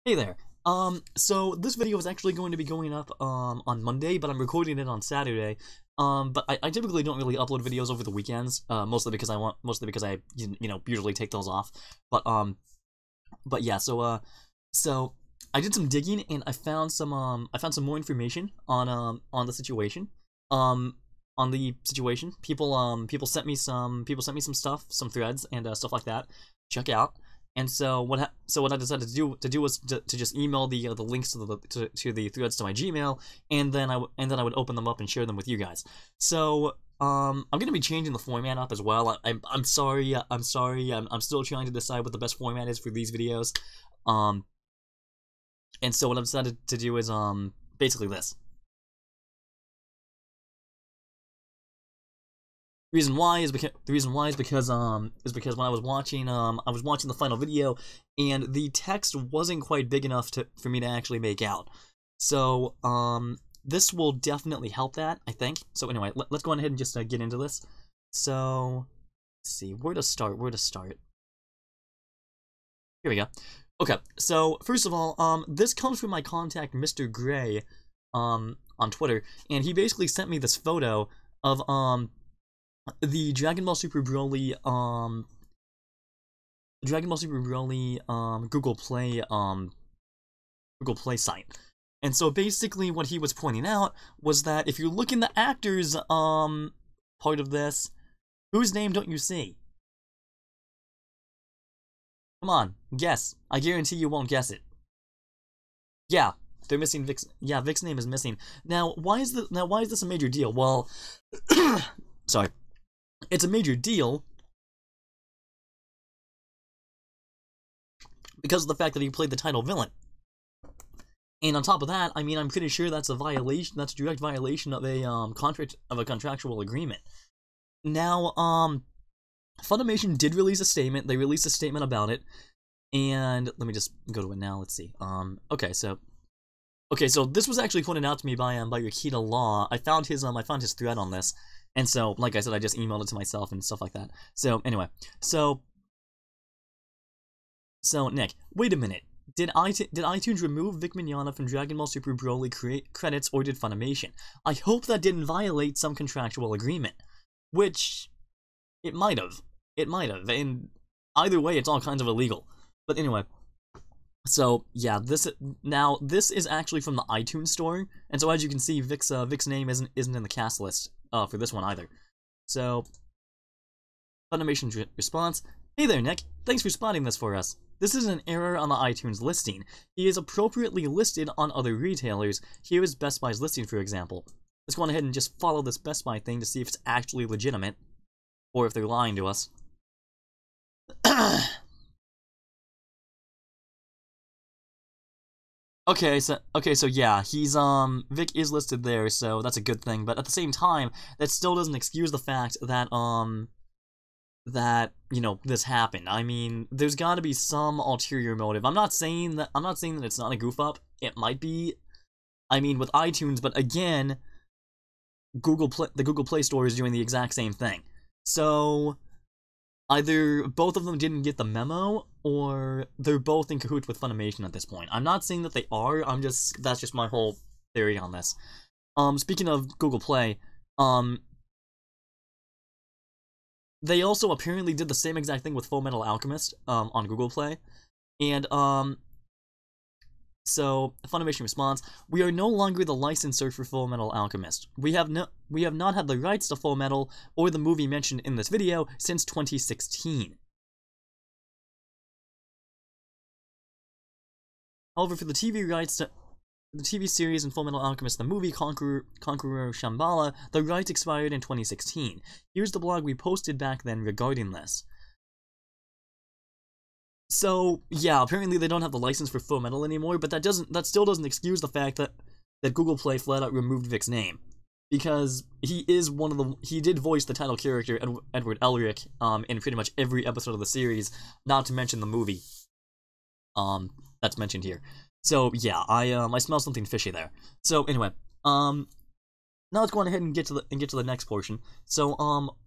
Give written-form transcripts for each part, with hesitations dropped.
Hey there. So this video is actually going to be going up on Monday, but I'm recording it on Saturday. But I typically don't really upload videos over the weekends, mostly because I usually take those off. But yeah, so I did some digging and I found some more information on the situation. On the situation, people sent me some stuff, some threads and stuff like that. Check out. And so what I decided to do was to just email the links to the threads to my Gmail, and then I would open them up and share them with you guys. So I'm gonna be changing the format up as well. I'm sorry. I'm still trying to decide what the best format is for these videos. And so what I've decided to do is basically this. The reason why is because when I was watching the final video, and the text wasn't quite big enough for me to actually make out. So this will definitely help that, I think. So anyway, let's go ahead and just get into this. So let's see where to start. Here we go. Okay, so first of all, this comes from my contact Mr. Gray on Twitter, and he basically sent me this photo of the Dragon Ball Super Broly Google Play site. And so basically what he was pointing out was that if you look in the actors part of this, whose name don't you see? Come on, guess. I guarantee you won't guess it. Yeah, they're missing Vic's. Yeah, Vic's name is missing. Now, why is this a major deal? Well, sorry. It's a major deal because of the fact that he played the title villain. And on top of that, I mean, I'm pretty sure that's a violation. That's a direct violation of a contractual agreement. Now, Funimation did release a statement. They released a statement about it, and let me just go to it now. Let's see. Okay, so this was actually pointed out to me by Yukita Law. I found his thread on this. And so, like I said, I just emailed it to myself and stuff like that. So, anyway. So Nick, wait a minute. Did iTunes remove Vic Mignogna from Dragon Ball Super Broly credits, or did Funimation? I hope that didn't violate some contractual agreement. Which, it might have. It might have. And either way, it's all kinds of illegal. But anyway. So, yeah, this is actually from the iTunes store. And so, as you can see, Vic's name isn't in the cast list. For this one either. So, Funimation's response: Hey there, Nick. Thanks for spotting this for us. This is an error on the iTunes listing. He is appropriately listed on other retailers. Here is Best Buy's listing, for example. Let's go on ahead and just follow this Best Buy thing to see if it's actually legitimate, or if they're lying to us. Okay, so yeah, he's, Vic is listed there, so that's a good thing, but at the same time, that still doesn't excuse the fact that, this happened. I mean, there's gotta be some ulterior motive. I'm not saying that it's not a goof-up. It might be, I mean, with iTunes, but again, the Google Play Store is doing the exact same thing. So, either both of them didn't get the memo, or they're both in cahoots with Funimation at this point. I'm not saying that they are, that's just my whole theory on this. Speaking of Google Play, they also apparently did the same exact thing with Fullmetal Alchemist, on Google Play, and, so, Funimation responds: We are no longer the licensor for Fullmetal Alchemist. We have not had the rights to Fullmetal or the movie mentioned in this video since 2016. However, for the TV rights to the TV series and Fullmetal Alchemist the movie Conqueror Shambhala, the rights expired in 2016. Here's the blog we posted back then regarding this. So, yeah, apparently they don't have the license for Fullmetal anymore, but that still doesn't excuse the fact that Google Play flat out removed Vic's name. Because he did voice the title character, Edward Elric, in pretty much every episode of the series, not to mention the movie, that's mentioned here. So, yeah, I smell something fishy there. So, anyway, now let's go on ahead and get to the next portion. So,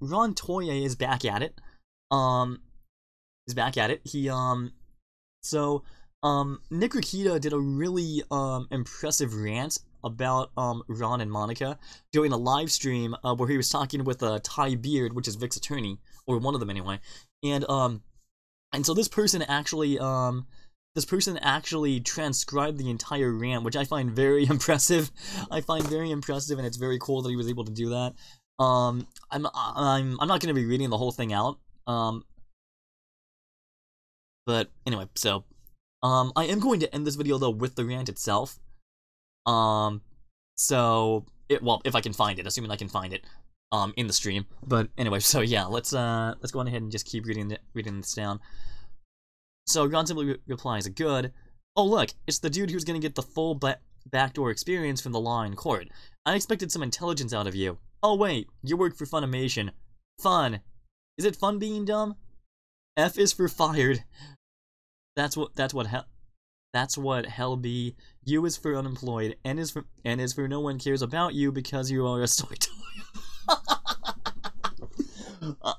Ron Toye is back at it. He, Nick Rikita did a really, impressive rant about, Ron and Monica during a live stream, where he was talking with, Ty Beard, which is Vic's attorney, or one of them anyway, and so this person actually transcribed the entire rant, which I find very impressive. And it's very cool that he was able to do that. I'm not gonna be reading the whole thing out, but anyway, so, I am going to end this video, though, with the rant itself. So, well, if I can find it, assuming I can find it, in the stream. But anyway, so yeah, let's go on ahead and just keep reading this down. So, Ron simply replies, good. Oh, look, it's the dude who's gonna get the full backdoor experience from the law in court. I expected some intelligence out of you. Oh, wait, you work for Funimation. Fun. Is it fun being dumb? F is for fired. That's what hell be. U is for unemployed. N is for no one cares about you because you are a soy toy.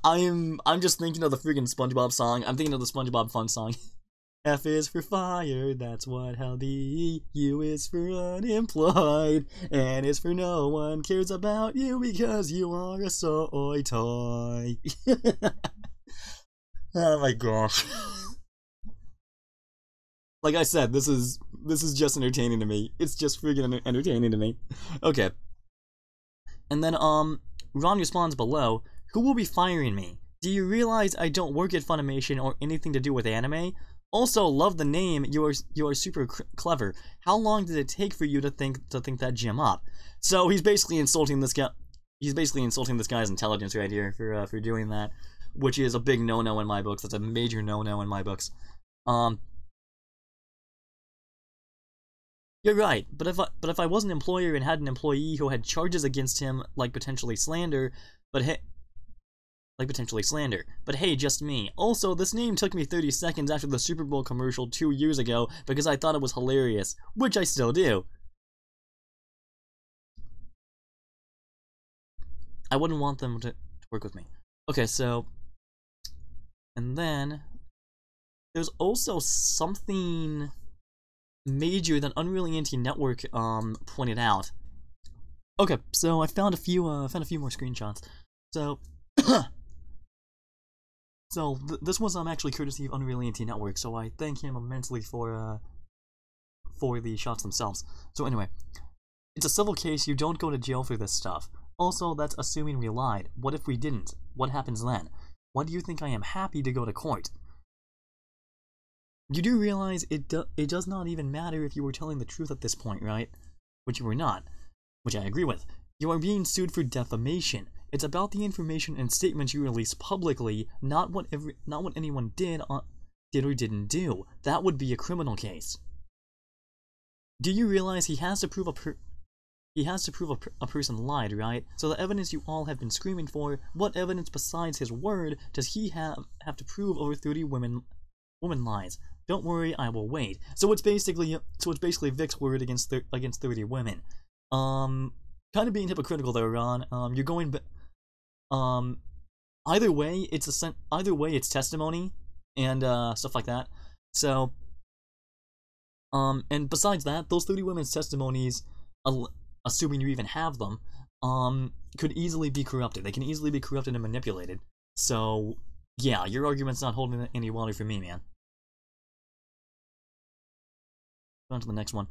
I'm just thinking of the freaking SpongeBob song. I'm thinking of the SpongeBob Fun song. F is for fired, that's what hell be. U is for unemployed. N is for no one cares about you because you are a soy toy. Oh my gosh. Like I said, this is just entertaining to me. It's just freaking entertaining to me. Okay. And then, Ron responds below, who will be firing me? Do you realize I don't work at Funimation or anything to do with anime? Also, love the name, you are super clever. How long did it take for you to think that gem up? So he's basically insulting this guy. He's basically insulting this guy's intelligence right here for doing that, which is a big no-no in my books. That's a major no-no in my books. You're right, but if I was an employer and had an employee who had charges against him, like potentially slander, but hey, just me. Also, this name took me 30 seconds after the Super Bowl commercial 2 years ago because I thought it was hilarious, which I still do. I wouldn't want them to work with me. Okay, so, and then there's also something major that Unreal Anti-Network pointed out. Okay, so I found a few more screenshots. So this was actually courtesy of Unreal Anti-Network, so I thank him immensely for the shots themselves. So anyway, it's a civil case, you don't go to jail for this stuff. Also, that's assuming we lied. What if we didn't? What happens then? Why do you think I am happy to go to court? You do realize it does not even matter if you were telling the truth at this point, right? Which you were not. Which I agree with. You are being sued for defamation. It's about the information and statements you release publicly, not what anyone did or didn't do. That would be a criminal case. Do you realize he has to prove a person lied, right? So the evidence you all have been screaming for, what evidence besides his word does he have to prove over 30 woman lies? Don't worry, I will wait. So it's basically Vic's word against 30 women. Kind of being hypocritical there, Ron. You're going, either way, it's testimony and stuff like that. So, and besides that, those 30 women's testimonies, assuming you even have them, could easily be corrupted. They can easily be corrupted and manipulated. So, yeah, your argument's not holding any water for me, man. On to the next one.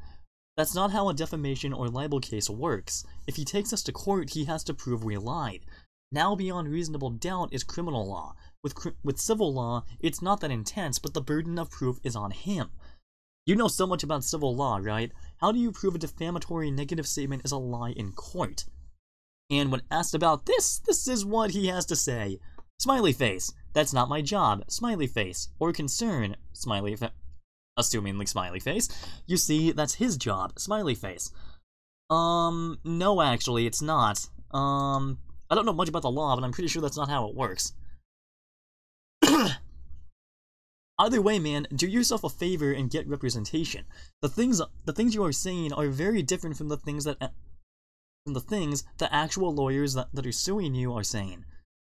That's not how a defamation or libel case works. If he takes us to court, he has to prove we lied. Now beyond reasonable doubt is criminal law. With civil law, it's not that intense, but the burden of proof is on him. You know so much about civil law, right? How do you prove a defamatory negative statement is a lie in court? And when asked about this is what he has to say. Smiley face. That's not my job. Smiley face. Or concern. Smiley face. Assumingly smiley face. You see, that's his job. Smiley face. No, actually, it's not. I don't know much about the law, but I'm pretty sure that's not how it works. Either way, man, do yourself a favor and get representation. The things you are saying are very different from the things the actual lawyers that are suing you are saying.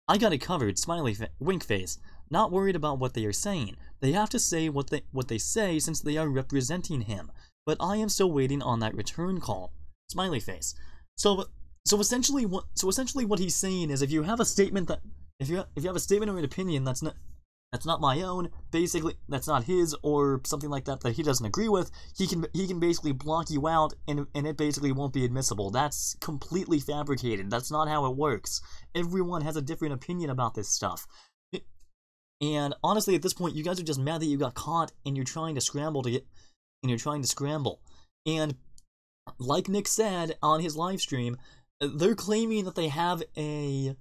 I got it covered. Smiley wink face. not worried about what they are saying. They have to say what they say since they are representing him. But I am still waiting on that return call. Smiley face. So essentially what he's saying is, if you have a statement that if you have a statement or an opinion that's not my own, basically that's not his or something like that he doesn't agree with, he can basically block you out, and it basically won't be admissible. That's completely fabricated. That's not how it works. Everyone has a different opinion about this stuff. And honestly, at this point, you guys are just mad that you got caught, and you're trying to scramble. And like Nick said on his live stream, they're claiming that they have a...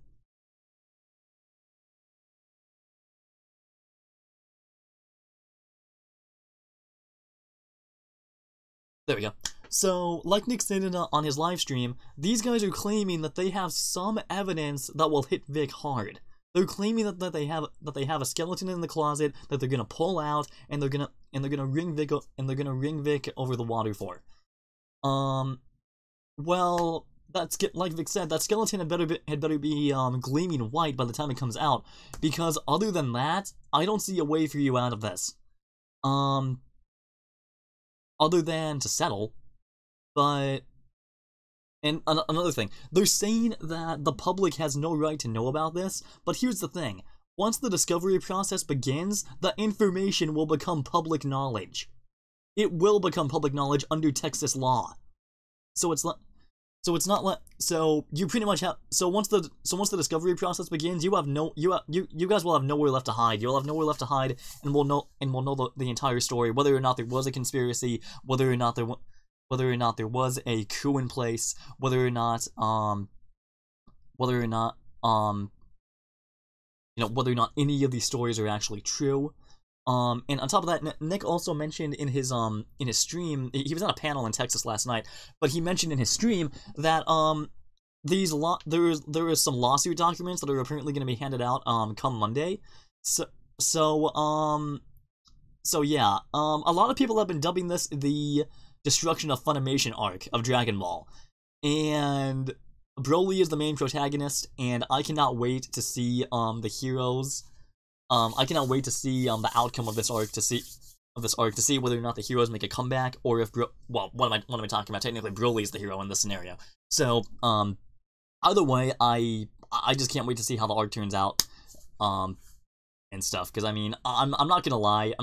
There we go. So, like Nick said on his live stream, these guys are claiming that they have some evidence that will hit Vic hard. They're claiming that they have a skeleton in the closet that they're gonna pull out, and they're gonna ring Vic over the water for. Well, that's like Vic said, that skeleton had better be gleaming white by the time it comes out, because other than that, I don't see a way for you out of this. Other than to settle, but... And another thing, they're saying that the public has no right to know about this, but here's the thing. Once the discovery process begins, the information will become public knowledge. It will become public knowledge under Texas law. So you pretty much have... So once the discovery process begins, you guys will have nowhere left to hide. You'll have nowhere left to hide, and we'll know the entire story, whether or not there was a conspiracy, whether or not there was a coup in place, whether or not any of these stories are actually true. And on top of that, Nick also mentioned in his stream, he was on a panel in Texas last night, but he mentioned in his stream that there is some lawsuit documents that are apparently going to be handed out come Monday. So yeah, a lot of people have been dubbing this the destruction of Funimation arc of Dragon Ball, and Broly is the main protagonist, and I cannot wait to see the heroes. I cannot wait to see the outcome of this arc to see whether or not the heroes make a comeback, or if what am I talking about? Technically, Broly is the hero in this scenario. So either way, I just can't wait to see how the arc turns out. And stuff, because I mean, I'm not gonna lie,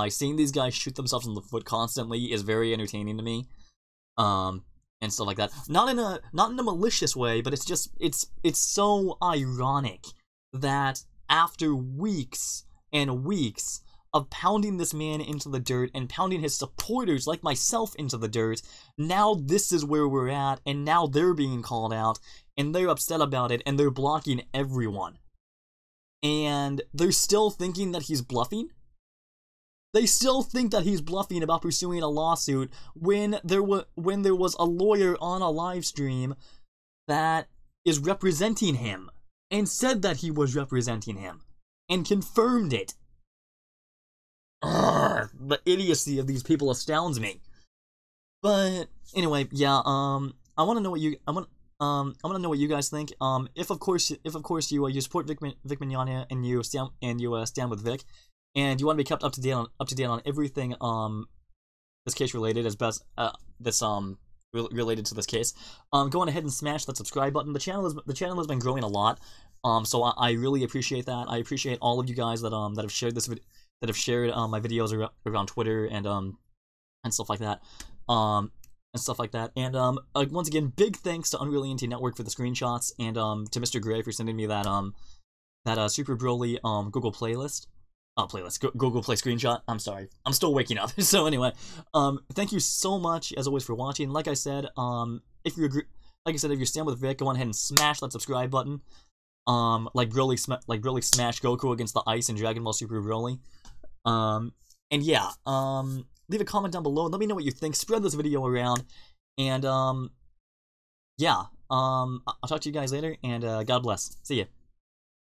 seeing these guys shoot themselves in the foot constantly is very entertaining to me, and stuff like that. Not in a malicious way, but it's so ironic that after weeks and weeks of pounding this man into the dirt and pounding his supporters like myself into the dirt, now this is where we're at, and now they're being called out, and they're upset about it, and they're blocking everyone. And they're still thinking that he's bluffing? They still think that he's bluffing about pursuing a lawsuit when there was a lawyer on a live stream that is representing him and said that he was representing him and confirmed it. Ugh, the idiocy of these people astounds me. But anyway, yeah, I want to know what you know what you guys think. If of course you support Vic Mignogna and you stand with Vic, and you want to be kept up to date on everything this case related related to this case, go on ahead and smash that subscribe button. The channel has been growing a lot, so I really appreciate that. I appreciate all of you guys that have shared this my videos around Twitter and stuff like that. And once again, big thanks to Unreal ENT Network for the screenshots, and to Mr. Gray for sending me that Super Broly Google playlist. Google Play screenshot. I'm sorry, I'm still waking up. So anyway, thank you so much as always for watching. Like I said, if you stand with Vic, go on ahead and smash that subscribe button. Like Broly smashed Goku against the ice in Dragon Ball Super Broly. And yeah, leave a comment down below and let me know what you think. Spread this video around, and yeah, I'll talk to you guys later, and God bless. See ya.